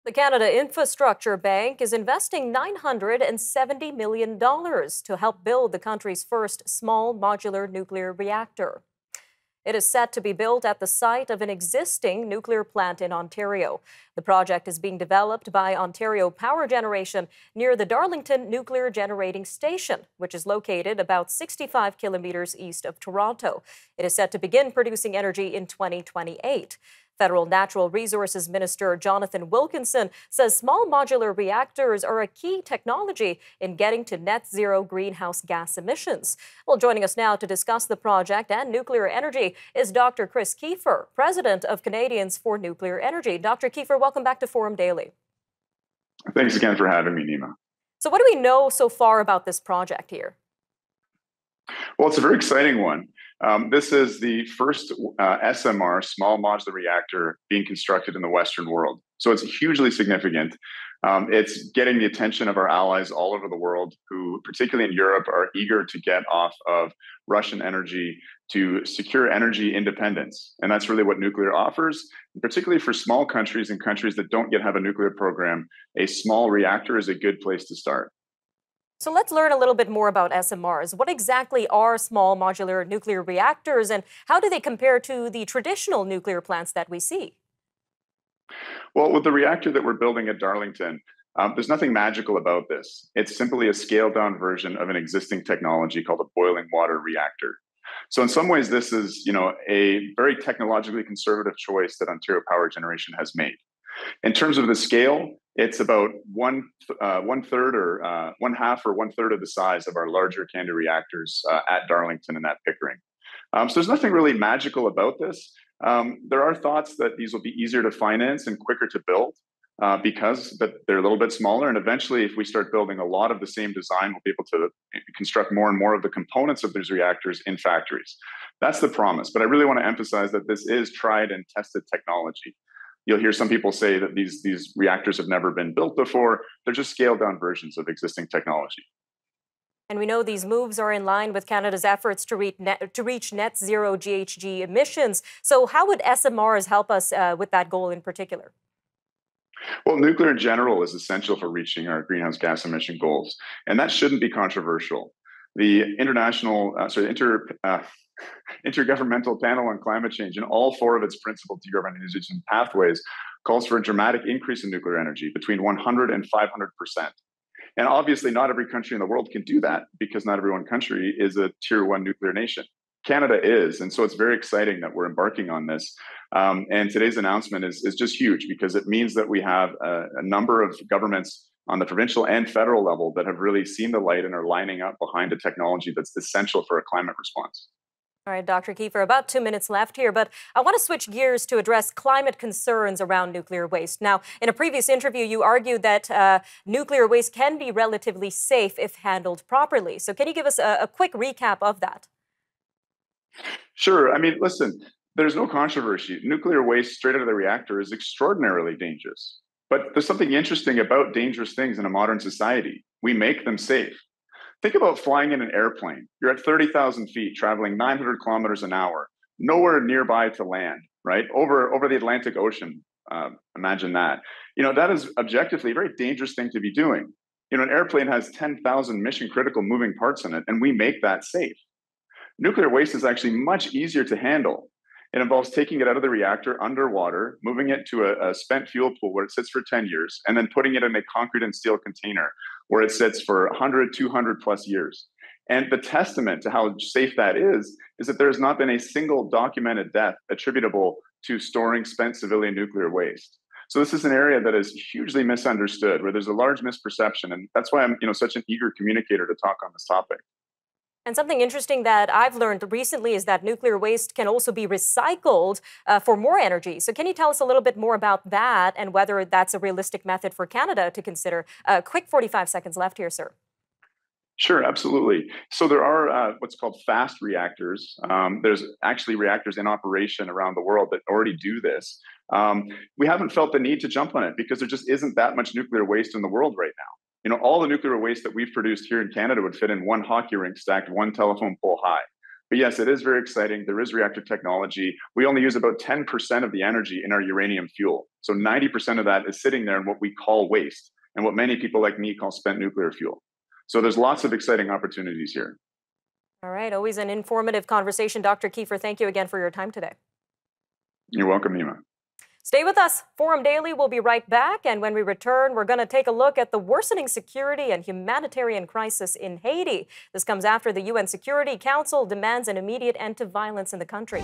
The Canada Infrastructure Bank is investing $970 million to help build the country's first small modular nuclear reactor. It is set to be built at the site of an existing nuclear plant in Ontario. The project is being developed by Ontario Power Generation near the Darlington Nuclear Generating Station, which is located about 65 kilometers east of Toronto. It is set to begin producing energy in 2028. Federal Natural Resources Minister Jonathan Wilkinson says small modular reactors are a key technology in getting to net zero greenhouse gas emissions. Well, joining us now to discuss the project and nuclear energy is Dr. Chris Keefer, President of Canadians for Nuclear Energy. Dr. Keefer, welcome back to Forum Daily. Thanks again for having me, Nima. So what do we know so far about this project here? Well, it's a very exciting one. This is the first SMR, small modular reactor, being constructed in the Western world. So it's hugely significant. It's getting the attention of our allies all over the world, who, particularly in Europe, are eager to get off of Russian energy to secure energy independence. And that's really what nuclear offers, particularly for small countries and countries that don't yet have a nuclear program. A small reactor is a good place to start. So let's learn a little bit more about SMRs. What exactly are small modular nuclear reactors, and how do they compare to the traditional nuclear plants that we see? Well, with the reactor that we're building at Darlington, there's nothing magical about this. It's simply a scaled down version of an existing technology called a boiling water reactor. So in some ways, this is, a very technologically conservative choice that Ontario Power Generation has made. In terms of the scale, it's about one half or one third of the size of our larger Canada reactors at Darlington and at Pickering. So there's nothing really magical about this. There are thoughts that these will be easier to finance and quicker to build because they're a little bit smaller. And eventually, if we start building a lot of the same design, we'll be able to construct more and more of the components of these reactors in factories. That's the promise. But I really want to emphasize that this is tried and tested technology. You'll hear some people say that these reactors have never been built before. They're just scaled down versions of existing technology. And we know these moves are in line with Canada's efforts to reach net zero GHG emissions. So how would SMRs help us with that goal in particular? Well, nuclear in general is essential for reaching our greenhouse gas emission goals, and that shouldn't be controversial. The Intergovernmental Panel on Climate Change, and all four of its principal decarbonization pathways, calls for a dramatic increase in nuclear energy between 100 and 500%. And obviously, not every country in the world can do that because not every one country is a tier one nuclear nation. Canada is, and so it's very exciting that we're embarking on this. And today's announcement is just huge because it means that we have a number of governments on the provincial and federal level that have really seen the light and are lining up behind a technology that's essential for a climate response. All right, Dr. Keefer, about 2 minutes left here, but I want to switch gears to address climate concerns around nuclear waste. Now, in a previous interview, you argued that nuclear waste can be relatively safe if handled properly. So can you give us a quick recap of that? Sure. I mean, listen, there's no controversy. Nuclear waste straight out of the reactor is extraordinarily dangerous. But there's something interesting about dangerous things in a modern society. We make them safe. Think about flying in an airplane. You're at 30,000 feet, traveling 900 kilometers an hour, nowhere nearby to land, right? Over the Atlantic Ocean. Imagine that. That is objectively a very dangerous thing to be doing. An airplane has 10,000 mission critical moving parts in it, and we make that safe. Nuclear waste is actually much easier to handle. It involves taking it out of the reactor underwater, moving it to a spent fuel pool where it sits for 10 years, and then putting it in a concrete and steel container where it sits for 100, 200 plus years. And the testament to how safe that is that there has not been a single documented death attributable to storing spent civilian nuclear waste. So this is an area that is hugely misunderstood, where there's a large misperception. And that's why I'm such an eager communicator to talk on this topic. And something interesting that I've learned recently is that nuclear waste can also be recycled for more energy. So can you tell us a little bit more about that and whether that's a realistic method for Canada to consider? Quick 45 seconds left here, sir. Sure, absolutely. So there are what's called fast reactors. There's actually reactors in operation around the world that already do this. We haven't felt the need to jump on it because there just isn't that much nuclear waste in the world right now. All the nuclear waste that we've produced here in Canada would fit in one hockey rink stacked one telephone pole high. But yes, it is very exciting. There is reactor technology. We only use about 10% of the energy in our uranium fuel. So 90% of that is sitting there in what we call waste and what many people like me call spent nuclear fuel. So there's lots of exciting opportunities here. All right, always an informative conversation. Dr. Keefer, thank you again for your time today. You're welcome, Nima. Stay with us. Forum Daily will be right back. And when we return, we're going to take a look at the worsening security and humanitarian crisis in Haiti. This comes after the UN Security Council demands an immediate end to violence in the country.